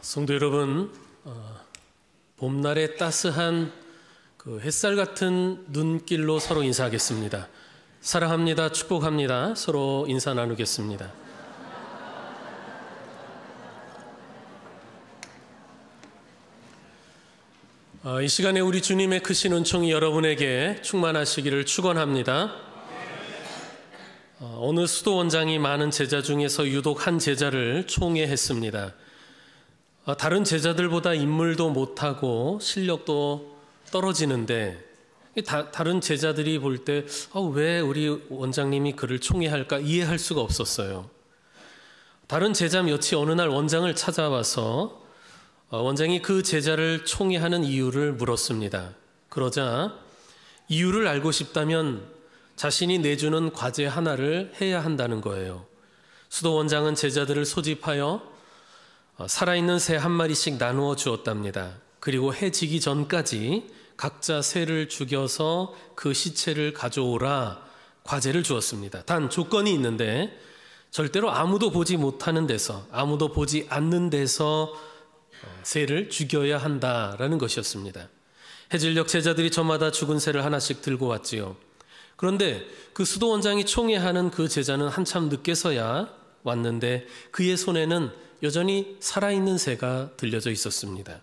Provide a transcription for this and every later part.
성도 여러분, 봄날의 따스한 그 햇살 같은 눈길로 서로 인사하겠습니다. 사랑합니다. 축복합니다. 서로 인사 나누겠습니다. 이 시간에 우리 주님의 크신 은총이 여러분에게 충만하시기를 축원합니다. 어느 수도원장이 많은 제자 중에서 유독 한 제자를 총애했습니다. 다른 제자들보다 인물도 못하고 실력도 떨어지는데 다른 제자들이 볼 때 왜 우리 원장님이 그를 총애할까 이해할 수가 없었어요. 다른 제자 몇이 어느 날 원장을 찾아와서 원장이 그 제자를 총애하는 이유를 물었습니다. 그러자 이유를 알고 싶다면 자신이 내주는 과제 하나를 해야 한다는 거예요. 수도원장은 제자들을 소집하여 살아있는 새 한 마리씩 나누어 주었답니다. 그리고 해 지기 전까지 각자 새를 죽여서 그 시체를 가져오라 과제를 주었습니다. 단 조건이 있는데 절대로 아무도 보지 못하는 데서, 아무도 보지 않는 데서 새를 죽여야 한다라는 것이었습니다. 해질녘 제자들이 저마다 죽은 새를 하나씩 들고 왔지요. 그런데 그 수도원장이 총애하는 그 제자는 한참 늦게서야 왔는데 그의 손에는 여전히 살아있는 새가 들려져 있었습니다.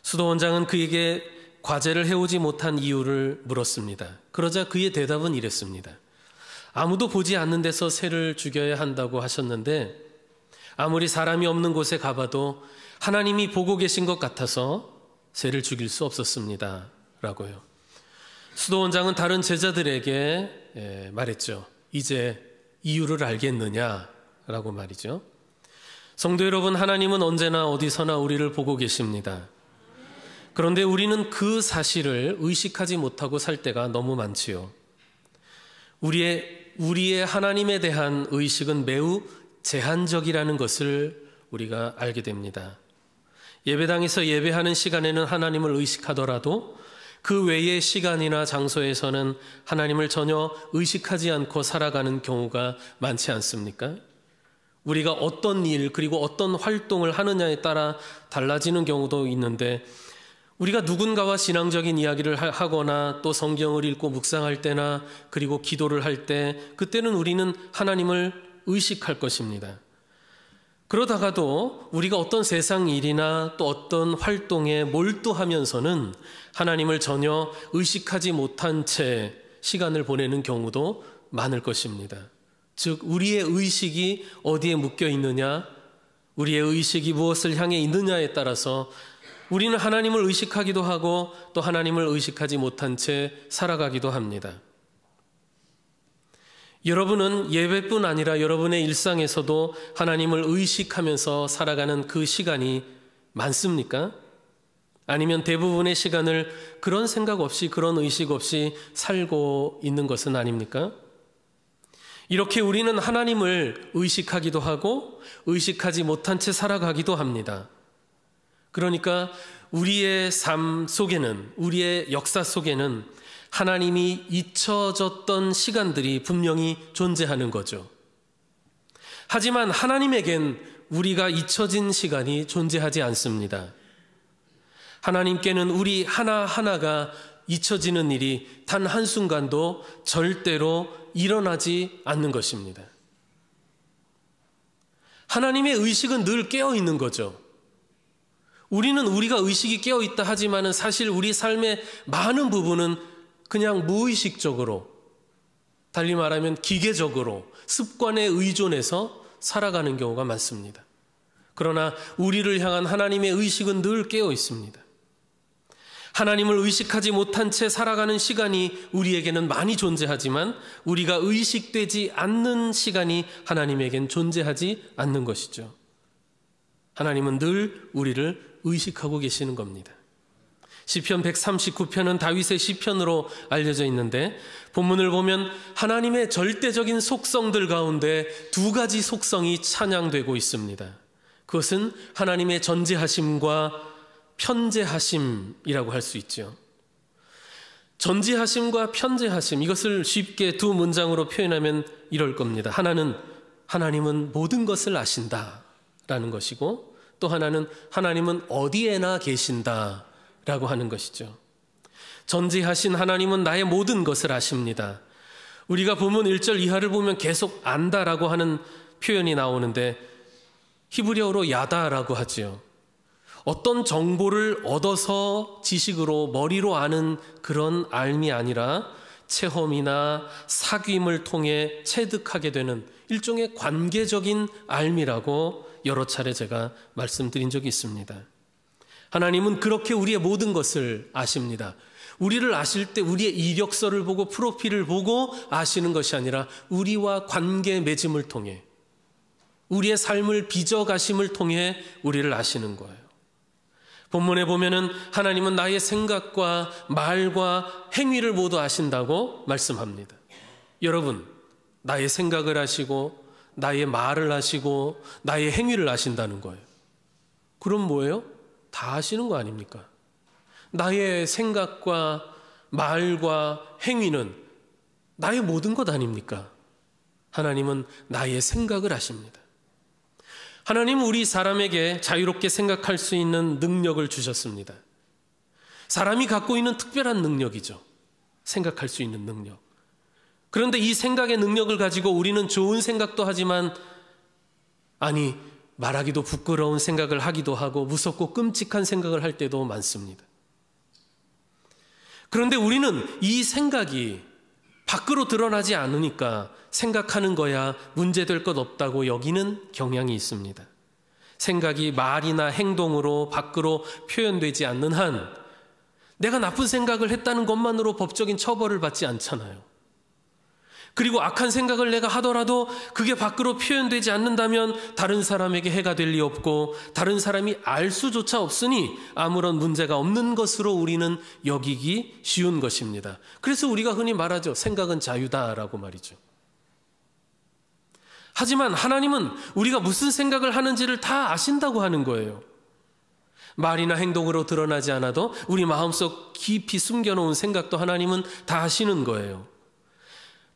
수도원장은 그에게 과제를 해오지 못한 이유를 물었습니다. 그러자 그의 대답은 이랬습니다. 아무도 보지 않는 데서 새를 죽여야 한다고 하셨는데 아무리 사람이 없는 곳에 가봐도 하나님이 보고 계신 것 같아서 새를 죽일 수 없었습니다. 라고요. 수도원장은 다른 제자들에게 말했죠. 이제 이유를 알겠느냐? 라고 말이죠. 성도 여러분, 하나님은 언제나 어디서나 우리를 보고 계십니다. 그런데 우리는 그 사실을 의식하지 못하고 살 때가 너무 많지요. 우리의 하나님에 대한 의식은 매우 제한적이라는 것을 우리가 알게 됩니다. 예배당에서 예배하는 시간에는 하나님을 의식하더라도 그 외의 시간이나 장소에서는 하나님을 전혀 의식하지 않고 살아가는 경우가 많지 않습니까? 우리가 어떤 일 그리고 어떤 활동을 하느냐에 따라 달라지는 경우도 있는데 우리가 누군가와 신앙적인 이야기를 하거나 또 성경을 읽고 묵상할 때나 그리고 기도를 할 때 그때는 우리는 하나님을 의식할 것입니다. 그러다가도 우리가 어떤 세상 일이나 또 어떤 활동에 몰두하면서는 하나님을 전혀 의식하지 못한 채 시간을 보내는 경우도 많을 것입니다. 즉 우리의 의식이 어디에 묶여 있느냐, 우리의 의식이 무엇을 향해 있느냐에 따라서 우리는 하나님을 의식하기도 하고 또 하나님을 의식하지 못한 채 살아가기도 합니다. 여러분은 예배뿐 아니라 여러분의 일상에서도 하나님을 의식하면서 살아가는 그 시간이 많습니까? 아니면 대부분의 시간을 그런 생각 없이 그런 의식 없이 살고 있는 것은 아닙니까? 이렇게 우리는 하나님을 의식하기도 하고 의식하지 못한 채 살아가기도 합니다. 그러니까 우리의 삶 속에는, 우리의 역사 속에는 하나님이 잊혀졌던 시간들이 분명히 존재하는 거죠. 하지만 하나님에겐 우리가 잊혀진 시간이 존재하지 않습니다. 하나님께는 우리 하나하나가 잊혀지는 일이 단 한순간도 절대로 일어나지 않는 것입니다. 하나님의 의식은 늘 깨어 있는 거죠. 우리는 우리가 의식이 깨어 있다 하지만은 사실 우리 삶의 많은 부분은 그냥 무의식적으로, 달리 말하면 기계적으로 습관에 의존해서 살아가는 경우가 많습니다. 그러나 우리를 향한 하나님의 의식은 늘 깨어 있습니다. 하나님을 의식하지 못한 채 살아가는 시간이 우리에게는 많이 존재하지만 우리가 의식되지 않는 시간이 하나님에겐 존재하지 않는 것이죠. 하나님은 늘 우리를 의식하고 계시는 겁니다. 시편 139편은 다윗의 시편으로 알려져 있는데 본문을 보면 하나님의 절대적인 속성들 가운데 두 가지 속성이 찬양되고 있습니다. 그것은 하나님의 전지하심과 편재하심이라고 할 수 있죠. 전지하심과 편재하심, 이것을 쉽게 두 문장으로 표현하면 이럴 겁니다. 하나는 하나님은 모든 것을 아신다라는 것이고, 또 하나는 하나님은 어디에나 계신다라고 하는 것이죠. 전지하신 하나님은 나의 모든 것을 아십니다. 우리가 본문 1절 이하를 보면 계속 안다라고 하는 표현이 나오는데 히브리어로 야다라고 하지요. 어떤 정보를 얻어서 지식으로 머리로 아는 그런 알미 아니라 체험이나 사귐을 통해 체득하게 되는 일종의 관계적인 알미라고 여러 차례 제가 말씀드린 적이 있습니다. 하나님은 그렇게 우리의 모든 것을 아십니다. 우리를 아실 때 우리의 이력서를 보고 프로필을 보고 아시는 것이 아니라 우리와 관계 맺음을 통해 우리의 삶을 빚어가심을 통해 우리를 아시는 거예요. 본문에 보면은 하나님은 나의 생각과 말과 행위를 모두 아신다고 말씀합니다. 여러분, 나의 생각을 아시고 나의 말을 아시고 나의 행위를 아신다는 거예요. 그럼 뭐예요? 다 아시는 거 아닙니까? 나의 생각과 말과 행위는 나의 모든 것 아닙니까? 하나님은 나의 생각을 아십니다. 하나님은 우리 사람에게 자유롭게 생각할 수 있는 능력을 주셨습니다. 사람이 갖고 있는 특별한 능력이죠. 생각할 수 있는 능력. 그런데 이 생각의 능력을 가지고 우리는 좋은 생각도 하지만 말하기도 부끄러운 생각을 하기도 하고 무섭고 끔찍한 생각을 할 때도 많습니다. 그런데 우리는 이 생각이 밖으로 드러나지 않으니까 생각하는 거야 문제될 것 없다고 여기는 경향이 있습니다. 생각이 말이나 행동으로 밖으로 표현되지 않는 한 내가 나쁜 생각을 했다는 것만으로 법적인 처벌을 받지 않잖아요. 그리고 악한 생각을 내가 하더라도 그게 밖으로 표현되지 않는다면 다른 사람에게 해가 될 리 없고 다른 사람이 알 수조차 없으니 아무런 문제가 없는 것으로 우리는 여기기 쉬운 것입니다. 그래서 우리가 흔히 말하죠. 생각은 자유다라고 말이죠. 하지만 하나님은 우리가 무슨 생각을 하는지를 다 아신다고 하는 거예요. 말이나 행동으로 드러나지 않아도 우리 마음속 깊이 숨겨놓은 생각도 하나님은 다 아시는 거예요.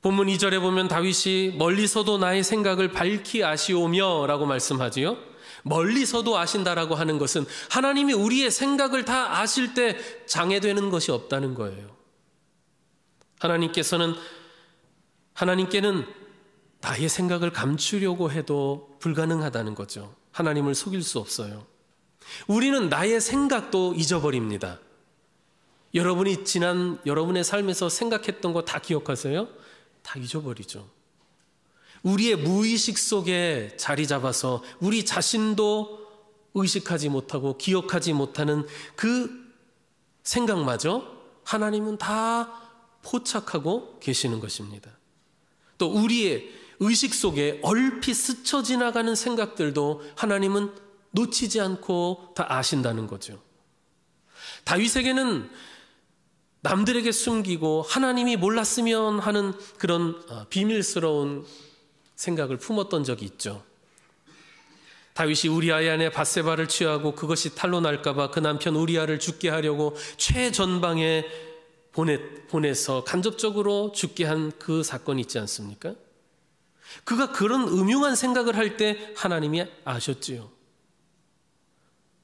본문 2절에 보면 다윗이 멀리서도 나의 생각을 밝히 아시오며 라고 말씀하지요. 멀리서도 아신다라고 하는 것은 하나님이 우리의 생각을 다 아실 때 장애되는 것이 없다는 거예요. 하나님께는 나의 생각을 감추려고 해도 불가능하다는 거죠. 하나님을 속일 수 없어요. 우리는 나의 생각도 잊어버립니다. 여러분이 여러분의 삶에서 생각했던 거 다 기억하세요? 다 잊어버리죠. 우리의 무의식 속에 자리 잡아서 우리 자신도 의식하지 못하고 기억하지 못하는 그 생각마저 하나님은 다 포착하고 계시는 것입니다. 또 우리의 의식 속에 얼핏 스쳐 지나가는 생각들도 하나님은 놓치지 않고 다 아신다는 거죠. 다윗에게는 남들에게 숨기고 하나님이 몰랐으면 하는 그런 비밀스러운 생각을 품었던 적이 있죠. 다윗이 우리아의 아내 밧세바를 취하고 그것이 탄로 날까 봐 그 남편 우리아를 죽게 하려고 최전방에 보내서 간접적으로 죽게 한 그 사건이 있지 않습니까? 그가 그런 음흉한 생각을 할 때 하나님이 아셨지요.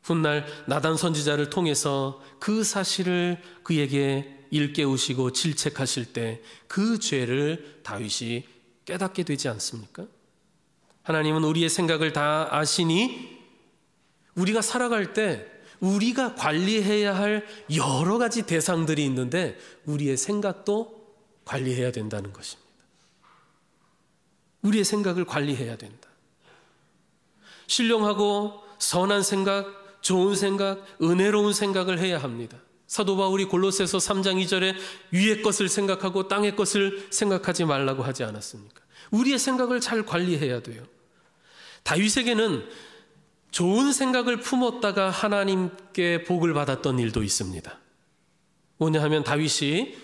훗날 나단 선지자를 통해서 그 사실을 그에게 일깨우시고 질책하실 때 그 죄를 다윗이 깨닫게 되지 않습니까? 하나님은 우리의 생각을 다 아시니 우리가 살아갈 때 우리가 관리해야 할 여러 가지 대상들이 있는데 우리의 생각도 관리해야 된다는 것입니다. 우리의 생각을 관리해야 된다. 신령하고 선한 생각, 좋은 생각, 은혜로운 생각을 해야 합니다. 사도 바울이 골로새서 3장 2절에 위의 것을 생각하고 땅의 것을 생각하지 말라고 하지 않았습니까? 우리의 생각을 잘 관리해야 돼요. 다윗에게는 좋은 생각을 품었다가 하나님께 복을 받았던 일도 있습니다. 뭐냐 하면 다윗이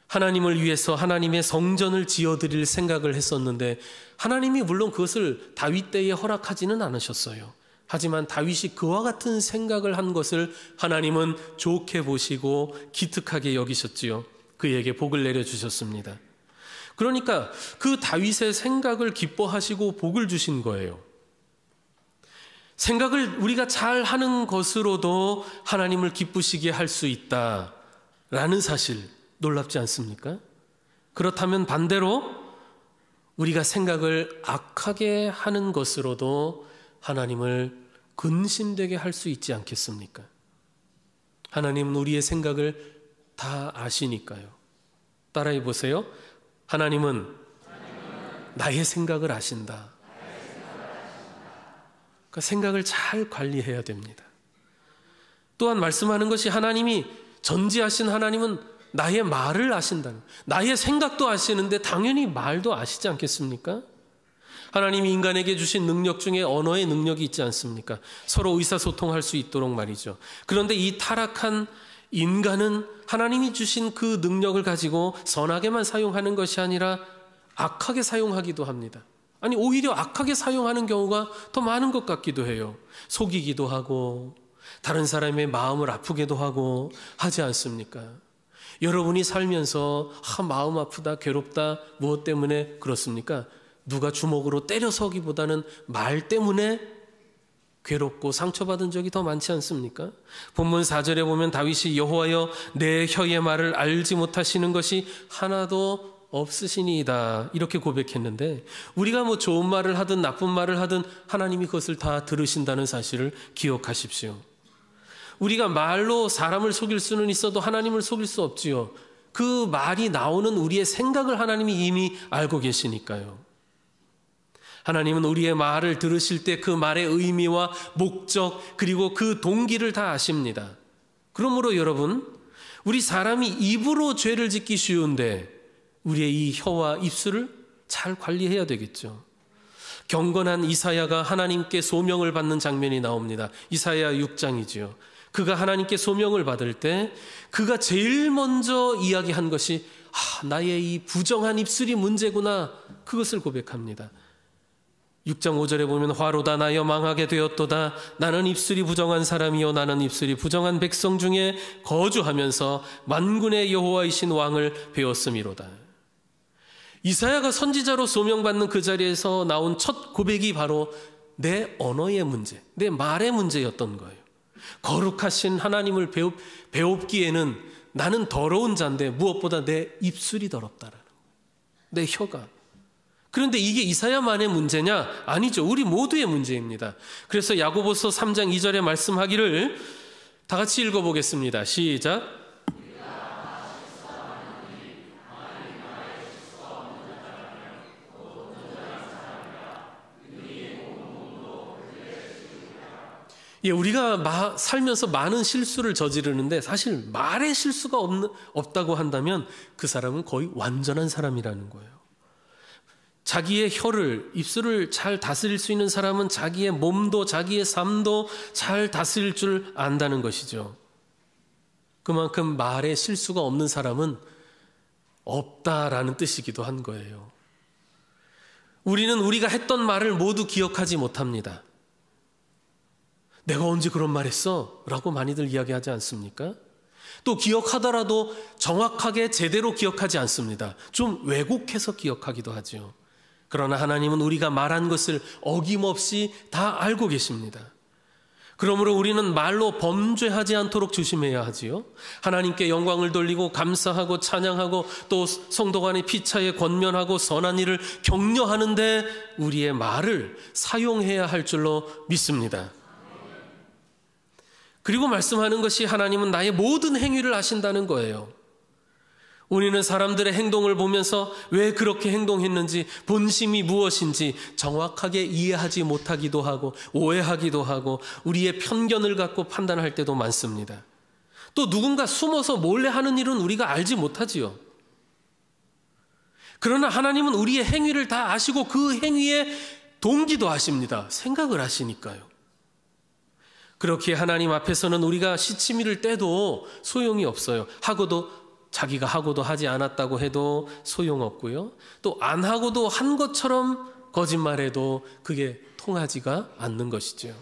하나님을 위해서 하나님의 성전을 지어드릴 생각을 했었는데 하나님이 물론 그것을 다윗 때에 허락하지는 않으셨어요. 하지만 다윗이 그와 같은 생각을 한 것을 하나님은 좋게 보시고 기특하게 여기셨지요. 그에게 복을 내려주셨습니다. 그러니까 그 다윗의 생각을 기뻐하시고 복을 주신 거예요. 생각을 우리가 잘 하는 것으로도 하나님을 기쁘시게 할 수 있다라는 사실 놀랍지 않습니까? 그렇다면 반대로 우리가 생각을 악하게 하는 것으로도 하나님을 근심되게 할 수 있지 않겠습니까? 하나님은 우리의 생각을 다 아시니까요. 따라해 보세요. 하나님은 나의 생각을 아신다. 그러니까 생각을 잘 관리해야 됩니다. 또한 말씀하는 것이 하나님이 전지하신 하나님은 나의 말을 아신다는, 나의 생각도 아시는데 당연히 말도 아시지 않겠습니까? 하나님이 인간에게 주신 능력 중에 언어의 능력이 있지 않습니까? 서로 의사소통할 수 있도록 말이죠. 그런데 이 타락한 인간은 하나님이 주신 그 능력을 가지고 선하게만 사용하는 것이 아니라 악하게 사용하기도 합니다. 아니, 오히려 악하게 사용하는 경우가 더 많은 것 같기도 해요. 속이기도 하고 다른 사람의 마음을 아프게도 하고 하지 않습니까? 여러분이 살면서 마음 아프다, 괴롭다, 무엇 때문에 그렇습니까? 누가 주먹으로 때려서기보다는 말 때문에 괴롭고 상처받은 적이 더 많지 않습니까? 본문 4절에 보면 다윗이 여호와여 내 혀의 말을 알지 못하시는 것이 하나도 없으시니이다 이렇게 고백했는데, 우리가 뭐 좋은 말을 하든 나쁜 말을 하든 하나님이 그것을 다 들으신다는 사실을 기억하십시오. 우리가 말로 사람을 속일 수는 있어도 하나님을 속일 수 없지요. 그 말이 나오는 우리의 생각을 하나님이 이미 알고 계시니까요. 하나님은 우리의 말을 들으실 때 그 말의 의미와 목적 그리고 그 동기를 다 아십니다. 그러므로 여러분, 우리 사람이 입으로 죄를 짓기 쉬운데 우리의 이 혀와 입술을 잘 관리해야 되겠죠. 경건한 이사야가 하나님께 소명을 받는 장면이 나옵니다. 이사야 6장이지요. 그가 하나님께 소명을 받을 때 그가 제일 먼저 이야기한 것이 나의 이 부정한 입술이 문제구나, 그것을 고백합니다. 6장 5절에 보면 화로다 나여 망하게 되었도다. 나는 입술이 부정한 사람이요 나는 입술이 부정한 백성 중에 거주하면서 만군의 여호와이신 왕을 배웠음이로다. 이사야가 선지자로 소명받는 그 자리에서 나온 첫 고백이 바로 내 언어의 문제, 내 말의 문제였던 거예요. 거룩하신 하나님을 배웁기에는 나는 더러운 자인데 무엇보다 내 입술이 더럽다라는 거예요. 내 혀가. 그런데 이게 이사야만의 문제냐? 아니죠. 우리 모두의 문제입니다. 그래서 야고보서 3장 2절에 말씀하기를 다 같이 읽어보겠습니다. 시작. 우리가 살면서 많은 실수를 저지르는데 사실 말에 실수가 없다고 한다면 그 사람은 거의 완전한 사람이라는 거예요. 자기의 혀를, 입술을 잘 다스릴 수 있는 사람은 자기의 몸도 자기의 삶도 잘 다스릴 줄 안다는 것이죠. 그만큼 말에 실수가 없는 사람은 없다라는 뜻이기도 한 거예요. 우리는 우리가 했던 말을 모두 기억하지 못합니다. 내가 언제 그런 말 했어? 라고 많이들 이야기하지 않습니까? 또 기억하더라도 정확하게 제대로 기억하지 않습니다. 좀 왜곡해서 기억하기도 하죠. 그러나 하나님은 우리가 말한 것을 어김없이 다 알고 계십니다. 그러므로 우리는 말로 범죄하지 않도록 조심해야 하지요. 하나님께 영광을 돌리고 감사하고 찬양하고 또 성도 간의 피차에 권면하고 선한 일을 격려하는데 우리의 말을 사용해야 할 줄로 믿습니다. 그리고 말씀하는 것이 하나님은 나의 모든 행위를 아신다는 거예요. 우리는 사람들의 행동을 보면서 왜 그렇게 행동했는지, 본심이 무엇인지 정확하게 이해하지 못하기도 하고 오해하기도 하고 우리의 편견을 갖고 판단할 때도 많습니다. 또 누군가 숨어서 몰래 하는 일은 우리가 알지 못하지요. 그러나 하나님은 우리의 행위를 다 아시고 그 행위의 동기도 아십니다. 생각을 하시니까요. 그렇게 하나님 앞에서는 우리가 시치미를 떼도 소용이 없어요. 자기가 하고도 하지 않았다고 해도 소용없고요. 또 안 하고도 한 것처럼 거짓말해도 그게 통하지가 않는 것이죠.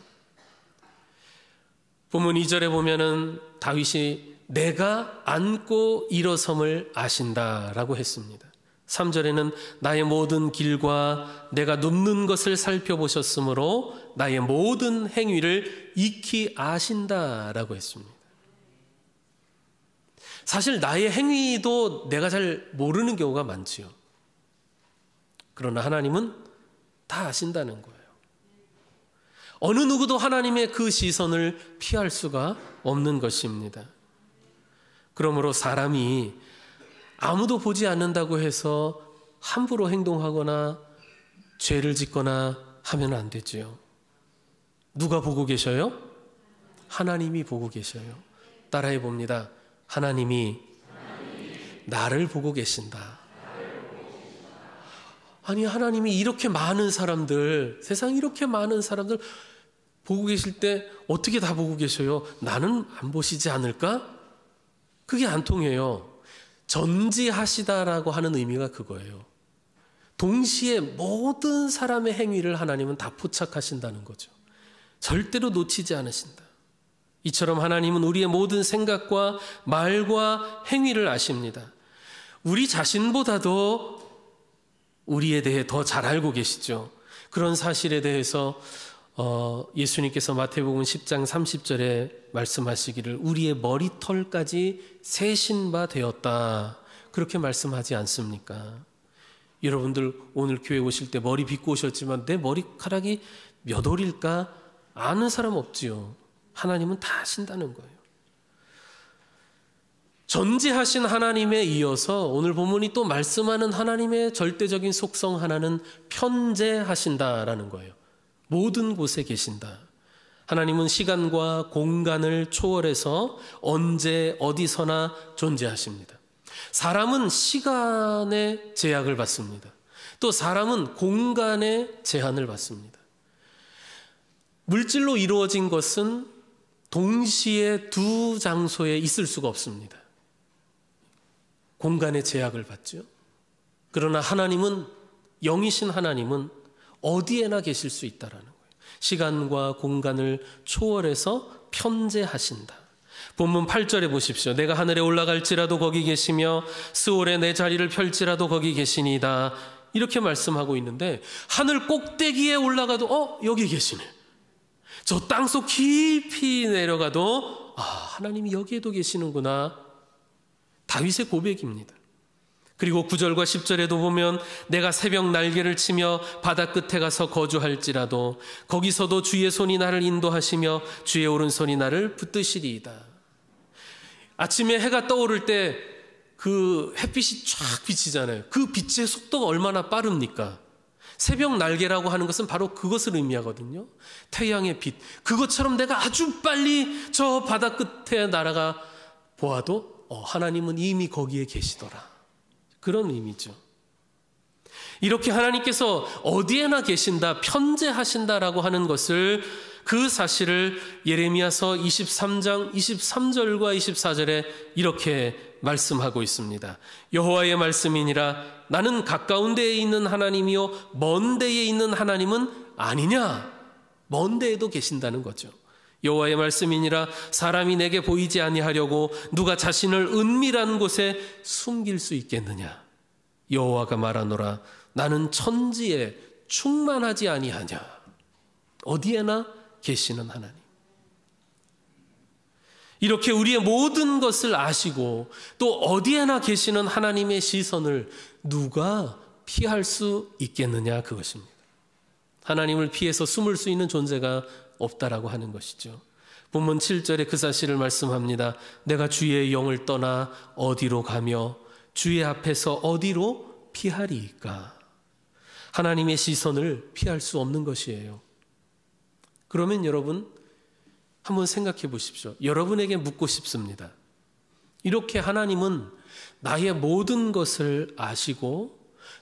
본문 2절에 보면은 다윗이 내가 앉고 일어섬을 아신다라고 했습니다. 3절에는 나의 모든 길과 내가 눕는 것을 살펴보셨으므로 나의 모든 행위를 익히 아신다라고 했습니다. 사실 나의 행위도 내가 잘 모르는 경우가 많지요. 그러나 하나님은 다 아신다는 거예요. 어느 누구도 하나님의 그 시선을 피할 수가 없는 것입니다. 그러므로 사람이 아무도 보지 않는다고 해서 함부로 행동하거나 죄를 짓거나 하면 안 되지요. 누가 보고 계셔요? 하나님이 보고 계셔요. 따라해 봅니다. 하나님이 나를 보고 계신다. 아니, 하나님이 이렇게 많은 사람들, 세상 이렇게 많은 사람들 보고 계실 때 어떻게 다 보고 계셔요? 나는 안 보시지 않을까? 그게 안 통해요. 전지하시다라고 하는 의미가 그거예요. 동시에 모든 사람의 행위를 하나님은 다 포착하신다는 거죠. 절대로 놓치지 않으신다. 이처럼 하나님은 우리의 모든 생각과 말과 행위를 아십니다. 우리 자신보다도 우리에 대해 더 잘 알고 계시죠. 그런 사실에 대해서 예수님께서 마태복음 10장 30절에 말씀하시기를 우리의 머리털까지 세신 바 되었다. 그렇게 말씀하지 않습니까? 여러분들 오늘 교회 오실 때 머리 빗고 오셨지만 내 머리카락이 몇 올일까 아는 사람 없지요. 하나님은 다 아신다는 거예요. 전지하신 하나님에 이어서 오늘 본문이 또 말씀하는 하나님의 절대적인 속성 하나는 편재하신다라는 거예요. 모든 곳에 계신다. 하나님은 시간과 공간을 초월해서 언제 어디서나 존재하십니다. 사람은 시간의 제약을 받습니다. 또 사람은 공간의 제한을 받습니다. 물질로 이루어진 것은 동시에 두 장소에 있을 수가 없습니다. 공간의 제약을 받죠. 그러나 하나님은, 영이신 하나님은 어디에나 계실 수 있다라는 거예요. 시간과 공간을 초월해서 편재하신다. 본문 8절에 보십시오. 내가 하늘에 올라갈지라도 거기 계시며 스올에 내 자리를 펼지라도 거기 계시니이다. 이렇게 말씀하고 있는데 하늘 꼭대기에 올라가도 여기 계시네. 저 땅속 깊이 내려가도 하나님이 여기에도 계시는구나. 다윗의 고백입니다. 그리고 9절과 10절에도 보면 내가 새벽 날개를 치며 바다 끝에 가서 거주할지라도 거기서도 주의 손이 나를 인도하시며 주의 오른손이 나를 붙드시리이다. 아침에 해가 떠오를 때 그 햇빛이 쫙 비치잖아요. 그 빛의 속도가 얼마나 빠릅니까? 새벽 날개라고 하는 것은 바로 그것을 의미하거든요. 태양의 빛. 그것처럼 내가 아주 빨리 저 바다 끝에 날아가 보아도 하나님은 이미 거기에 계시더라. 그런 의미죠. 이렇게 하나님께서 어디에나 계신다, 편재하신다라고 하는 것을, 그 사실을 예레미야서 23장 23절과 24절에 이렇게 말씀하고 있습니다. 여호와의 말씀이니라 나는 가까운 데에 있는 하나님이요 먼 데에 있는 하나님은 아니냐. 먼 데에도 계신다는 거죠. 여호와의 말씀이니라 사람이 내게 보이지 아니하려고 누가 자신을 은밀한 곳에 숨길 수 있겠느냐. 여호와가 말하노라 나는 천지에 충만하지 아니하냐. 어디에나 계시는 하나님. 이렇게 우리의 모든 것을 아시고 또 어디에나 계시는 하나님의 시선을 누가 피할 수 있겠느냐, 그것입니다. 하나님을 피해서 숨을 수 있는 존재가 없다라고 하는 것이죠. 본문 7절에 그 사실을 말씀합니다. 내가 주의 영을 떠나 어디로 가며 주의 앞에서 어디로 피하리이까. 하나님의 시선을 피할 수 없는 것이에요. 그러면 여러분 한번 생각해 보십시오. 여러분에게 묻고 싶습니다. 이렇게 하나님은 나의 모든 것을 아시고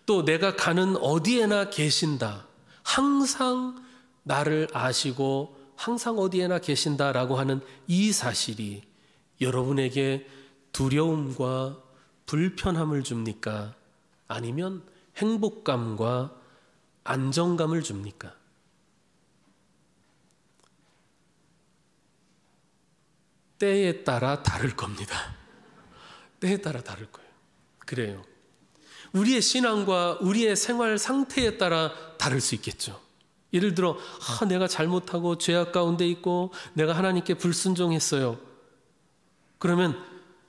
또 내가 가는 어디에나 계신다. 항상 나를 아시고 항상 어디에나 계신다라고 하는 이 사실이 여러분에게 두려움과 불편함을 줍니까? 아니면 행복감과 안정감을 줍니까? 때에 따라 다를 겁니다. 때에 따라 다를 거예요. 그래요. 우리의 신앙과 우리의 생활 상태에 따라 다를 수 있겠죠. 예를 들어 내가 잘못하고 죄악 가운데 있고 내가 하나님께 불순종했어요. 그러면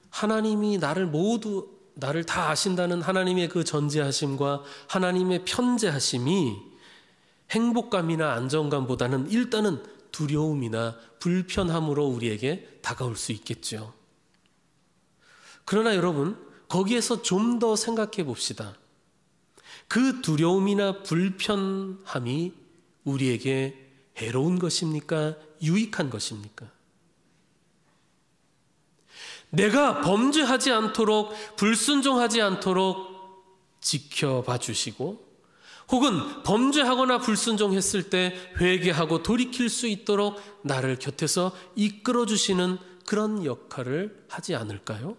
하나님이 나를 다 아신다는 하나님의 그 전지하심과 하나님의 편재하심이 행복감이나 안정감보다는 일단은 두려움이나 불편함으로 우리에게 다가올 수 있겠죠. 그러나 여러분, 거기에서 좀 더 생각해 봅시다. 그 두려움이나 불편함이 우리에게 해로운 것입니까? 유익한 것입니까? 내가 범죄하지 않도록, 불순종하지 않도록 지켜봐 주시고, 혹은 범죄하거나 불순종했을 때 회개하고 돌이킬 수 있도록 나를 곁에서 이끌어 주시는 그런 역할을 하지 않을까요?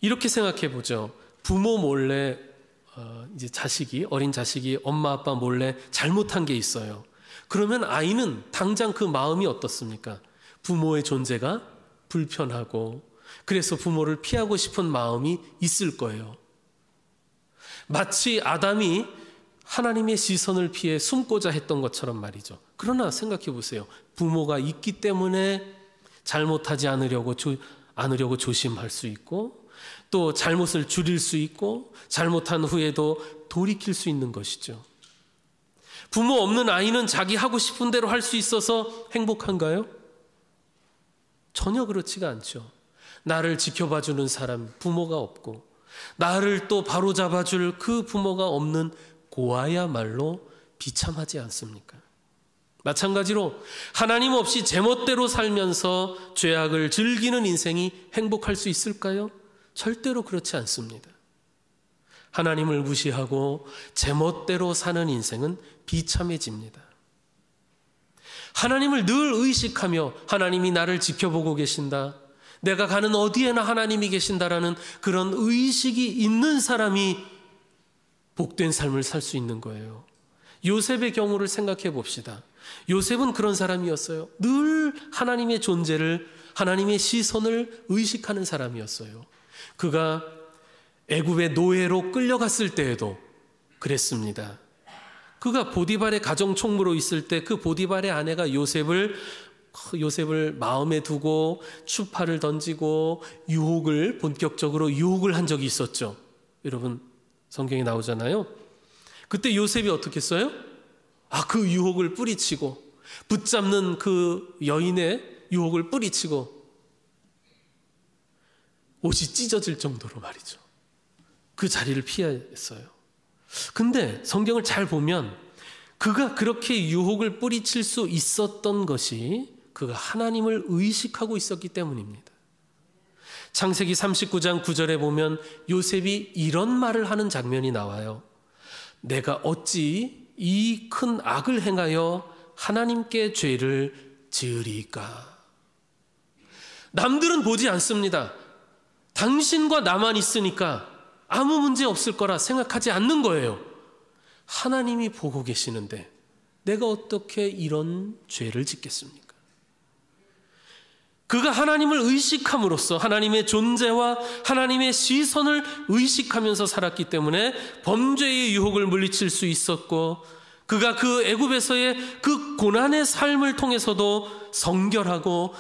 이렇게 생각해 보죠. 부모 몰래 이제 어린 자식이 엄마 아빠 몰래 잘못한 게 있어요. 그러면 아이는 당장 그 마음이 어떻습니까? 부모의 존재가 불편하고 그래서 부모를 피하고 싶은 마음이 있을 거예요. 마치 아담이 하나님의 시선을 피해 숨고자 했던 것처럼 말이죠. 그러나 생각해 보세요. 부모가 있기 때문에 잘못하지 않으려고 조심할 수 있고 또 잘못을 줄일 수 있고 잘못한 후에도 돌이킬 수 있는 것이죠. 부모 없는 아이는 자기 하고 싶은 대로 할 수 있어서 행복한가요? 전혀 그렇지가 않죠. 나를 지켜봐주는 사람, 부모가 없고 나를 또 바로잡아줄 그 부모가 없는 고아야말로 비참하지 않습니까? 마찬가지로 하나님 없이 제멋대로 살면서 죄악을 즐기는 인생이 행복할 수 있을까요? 절대로 그렇지 않습니다. 하나님을 무시하고 제멋대로 사는 인생은 비참해집니다. 하나님을 늘 의식하며 하나님이 나를 지켜보고 계신다, 내가 가는 어디에나 하나님이 계신다라는 그런 의식이 있는 사람이 복된 삶을 살 수 있는 거예요. 요셉의 경우를 생각해 봅시다. 요셉은 그런 사람이었어요. 늘 하나님의 존재를, 하나님의 시선을 의식하는 사람이었어요. 그가 애굽의 노예로 끌려갔을 때에도 그랬습니다. 그가 보디발의 가정총무로 있을 때 그 보디발의 아내가 요셉을 마음에 두고 추파를 던지고 본격적으로 유혹을 한 적이 있었죠. 여러분 성경에 나오잖아요. 그때 요셉이 어떻게 했어요? 그 유혹을 뿌리치고, 붙잡는 그 여인의 유혹을 뿌리치고 옷이 찢어질 정도로 말이죠. 그 자리를 피했어요. 근데 성경을 잘 보면 그가 그렇게 유혹을 뿌리칠 수 있었던 것이 그가 하나님을 의식하고 있었기 때문입니다. 창세기 39장 9절에 보면 요셉이 이런 말을 하는 장면이 나와요. 내가 어찌 이 큰 악을 행하여 하나님께 죄를 지으리까. 남들은 보지 않습니다. 당신과 나만 있으니까 아무 문제 없을 거라 생각하지 않는 거예요. 하나님이 보고 계시는데 내가 어떻게 이런 죄를 짓겠습니까? 그가 하나님을 의식함으로써 하나님의 존재와 하나님의 시선을 의식하면서 살았기 때문에 범죄의 유혹을 물리칠 수 있었고, 그가 그 애굽에서의 그 고난의 삶을 통해서도 성결하고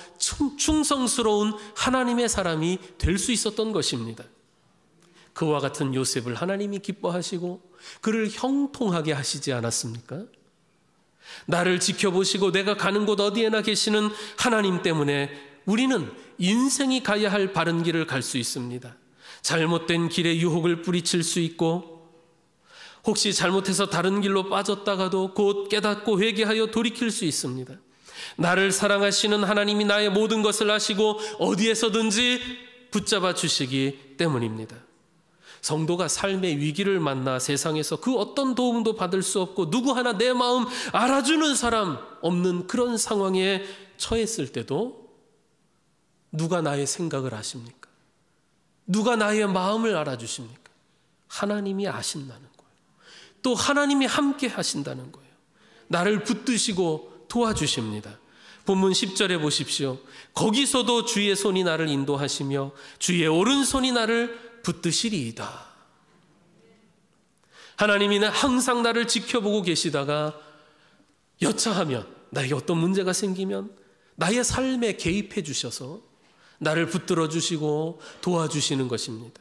충성스러운 하나님의 사람이 될 수 있었던 것입니다. 그와 같은 요셉을 하나님이 기뻐하시고 그를 형통하게 하시지 않았습니까? 나를 지켜보시고 내가 가는 곳 어디에나 계시는 하나님 때문에 우리는 인생이 가야 할 바른 길을 갈 수 있습니다. 잘못된 길에 유혹을 뿌리칠 수 있고, 혹시 잘못해서 다른 길로 빠졌다가도 곧 깨닫고 회개하여 돌이킬 수 있습니다. 나를 사랑하시는 하나님이 나의 모든 것을 아시고 어디에서든지 붙잡아 주시기 때문입니다. 성도가 삶의 위기를 만나 세상에서 그 어떤 도움도 받을 수 없고 누구 하나 내 마음 알아주는 사람 없는 그런 상황에 처했을 때도 누가 나의 생각을 아십니까? 누가 나의 마음을 알아주십니까? 하나님이 아신다는 거예요. 또 하나님이 함께 하신다는 거예요. 나를 붙드시고 도와주십니다. 본문 10절에 보십시오. 거기서도 주의 손이 나를 인도하시며 주의 오른손이 나를 붙드시리이다. 하나님이 항상 나를 지켜보고 계시다가 여차하면, 나에게 어떤 문제가 생기면 나의 삶에 개입해 주셔서 나를 붙들어 주시고 도와주시는 것입니다.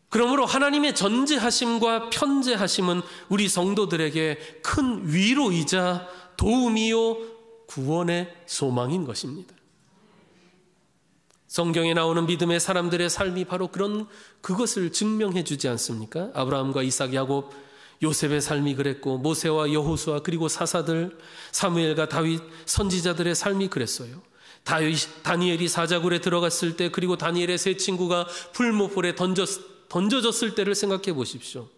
그러므로 하나님의 전제하심과 편제하심은 우리 성도들에게 큰 위로이자 도움이요 구원의 소망인 것입니다. 성경에 나오는 믿음의 사람들의 삶이 바로 그것을 증명해 주지 않습니까? 아브라함과 이삭, 야곱, 요셉의 삶이 그랬고, 모세와 여호수아, 그리고 사사들, 사무엘과 다윗 선지자들의 삶이 그랬어요. 다니엘이 사자굴에 들어갔을 때, 그리고 다니엘의 세 친구가 풀무불에 던져졌을 때를 생각해 보십시오.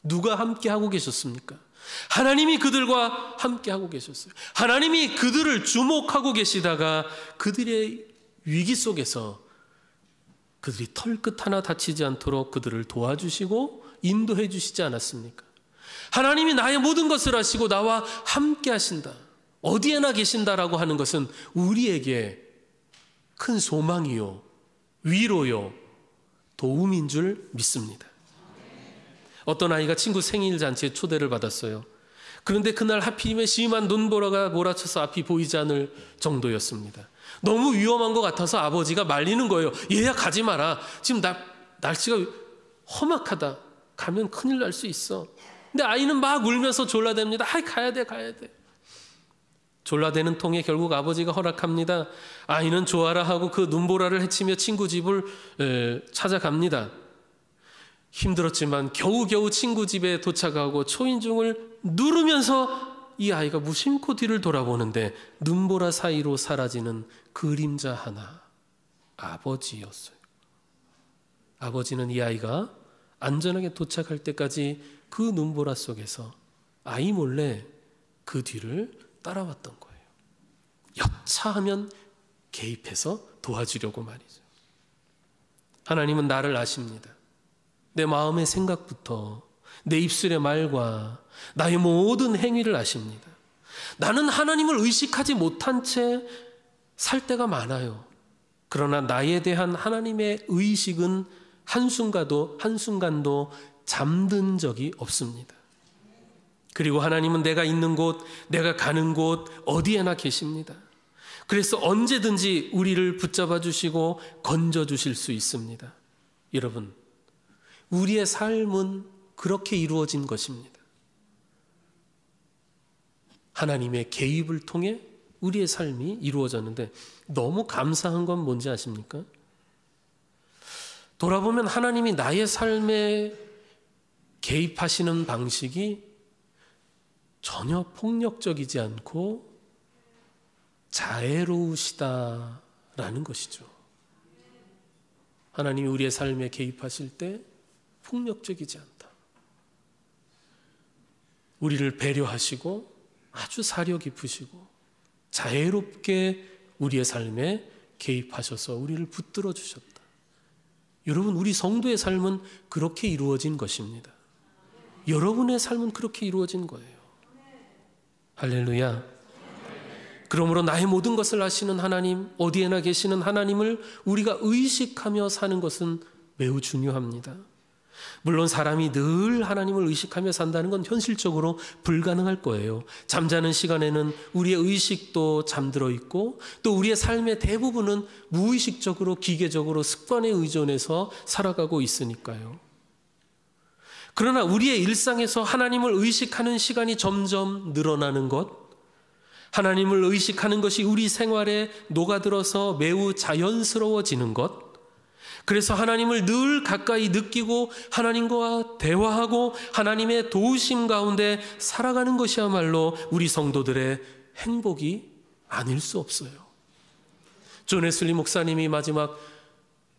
누가 함께하고 계셨습니까? 하나님이 그들과 함께하고 계셨어요. 하나님이 그들을 주목하고 계시다가 그들의 위기 속에서 그들이 털끝 하나 다치지 않도록 그들을 도와주시고 인도해 주시지 않았습니까? 하나님이 나의 모든 것을 아시고 나와 함께 하신다, 어디에나 계신다라고 하는 것은 우리에게 큰 소망이요, 위로요, 도움인 줄 믿습니다. 어떤 아이가 친구 생일 잔치에 초대를 받았어요. 그런데 그날 하필이면 심한 눈보라가 몰아쳐서 앞이 보이지 않을 정도였습니다. 너무 위험한 것 같아서 아버지가 말리는 거예요. 얘야 가지 마라. 지금 날씨가 험악하다. 가면 큰일 날 수 있어. 근데 아이는 막 울면서 졸라댑니다. 가야 돼. 졸라대는 통에 결국 아버지가 허락합니다. 아이는 좋아라 하고 그 눈보라를 헤치며 친구 집을 찾아갑니다. 힘들었지만 겨우겨우 친구 집에 도착하고 초인종을 누르면서 이 아이가 무심코 뒤를 돌아보는데 눈보라 사이로 사라지는 그림자 하나, 아버지였어요. 아버지는 이 아이가 안전하게 도착할 때까지 그 눈보라 속에서 아이 몰래 그 뒤를 따라왔던 거예요. 여차하면 개입해서 도와주려고 말이죠. 하나님은 나를 아십니다. 내 마음의 생각부터 내 입술의 말과 나의 모든 행위를 아십니다. 나는 하나님을 의식하지 못한 채 살 때가 많아요. 그러나 나에 대한 하나님의 의식은 한순간도 잠든 적이 없습니다. 그리고 하나님은 내가 있는 곳, 내가 가는 곳 어디에나 계십니다. 그래서 언제든지 우리를 붙잡아 주시고 건져 주실 수 있습니다. 여러분, 우리의 삶은 그렇게 이루어진 것입니다. 하나님의 개입을 통해 우리의 삶이 이루어졌는데 너무 감사한 건 뭔지 아십니까? 돌아보면 하나님이 나의 삶에 개입하시는 방식이 전혀 폭력적이지 않고 자애로우시다라는 것이죠. 하나님이 우리의 삶에 개입하실 때 폭력적이지 않다. 우리를 배려하시고 아주 사려 깊으시고 자애롭게 우리의 삶에 개입하셔서 우리를 붙들어 주셨다. 여러분, 우리 성도의 삶은 그렇게 이루어진 것입니다. 여러분의 삶은 그렇게 이루어진 거예요. 할렐루야. 그러므로 나의 모든 것을 아시는 하나님, 어디에나 계시는 하나님을 우리가 의식하며 사는 것은 매우 중요합니다. 물론 사람이 늘 하나님을 의식하며 산다는 건 현실적으로 불가능할 거예요. 잠자는 시간에는 우리의 의식도 잠들어 있고 또 우리의 삶의 대부분은 무의식적으로 기계적으로 습관에 의존해서 살아가고 있으니까요. 그러나 우리의 일상에서 하나님을 의식하는 시간이 점점 늘어나는 것, 하나님을 의식하는 것이 우리 생활에 녹아들어서 매우 자연스러워지는 것, 그래서 하나님을 늘 가까이 느끼고 하나님과 대화하고 하나님의 도우심 가운데 살아가는 것이야말로 우리 성도들의 행복이 아닐 수 없어요. 존 웨슬리 목사님이 마지막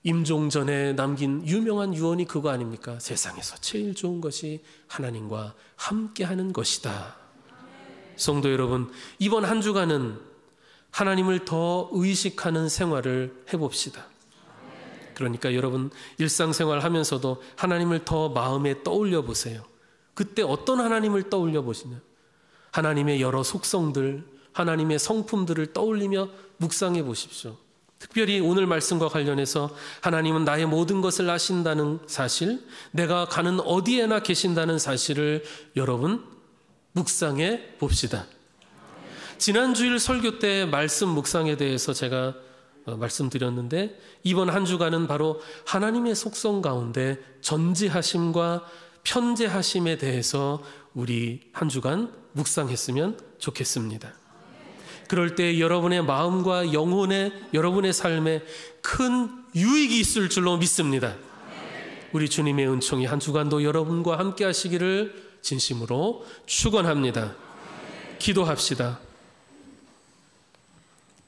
임종 전에 남긴 유명한 유언이 그거 아닙니까? 세상에서 제일 좋은 것이 하나님과 함께하는 것이다. 성도 여러분, 이번 한 주간은 하나님을 더 의식하는 생활을 해봅시다. 그러니까 여러분, 일상생활 하면서도 하나님을 더 마음에 떠올려 보세요. 그때 어떤 하나님을 떠올려 보시냐? 하나님의 여러 속성들, 하나님의 성품들을 떠올리며 묵상해 보십시오. 특별히 오늘 말씀과 관련해서 하나님은 나의 모든 것을 아신다는 사실, 내가 가는 어디에나 계신다는 사실을 여러분 묵상해 봅시다. 지난 주일 설교 때 말씀 묵상에 대해서 제가 말씀드렸는데, 이번 한 주간은 바로 하나님의 속성 가운데 전지하심과 편재하심에 대해서 우리 한 주간 묵상했으면 좋겠습니다. 그럴 때 여러분의 마음과 영혼에, 여러분의 삶에 큰 유익이 있을 줄로 믿습니다. 우리 주님의 은총이 한 주간도 여러분과 함께 하시기를 진심으로 축원합니다. 기도합시다.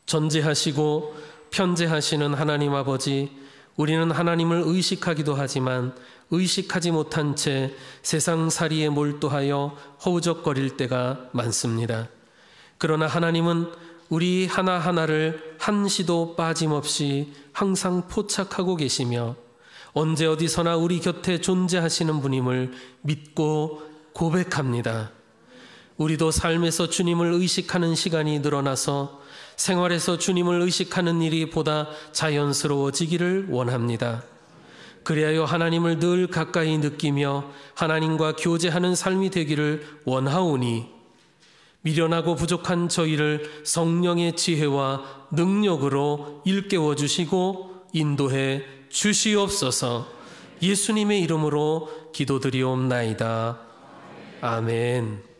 전지하시고 편재하시는 하나님 아버지, 우리는 하나님을 의식하기도 하지만 의식하지 못한 채 세상살이에 몰두하여 허우적거릴 때가 많습니다. 그러나 하나님은 우리 하나하나를 한시도 빠짐없이 항상 포착하고 계시며 언제 어디서나 우리 곁에 존재하시는 분임을 믿고 고백합니다. 우리도 삶에서 주님을 의식하는 시간이 늘어나서 생활에서 주님을 의식하는 일이 보다 자연스러워지기를 원합니다. 그리하여 하나님을 늘 가까이 느끼며 하나님과 교제하는 삶이 되기를 원하오니 미련하고 부족한 저희를 성령의 지혜와 능력으로 일깨워 주시고 인도해 주시옵소서. 예수님의 이름으로 기도드리옵나이다. 아멘.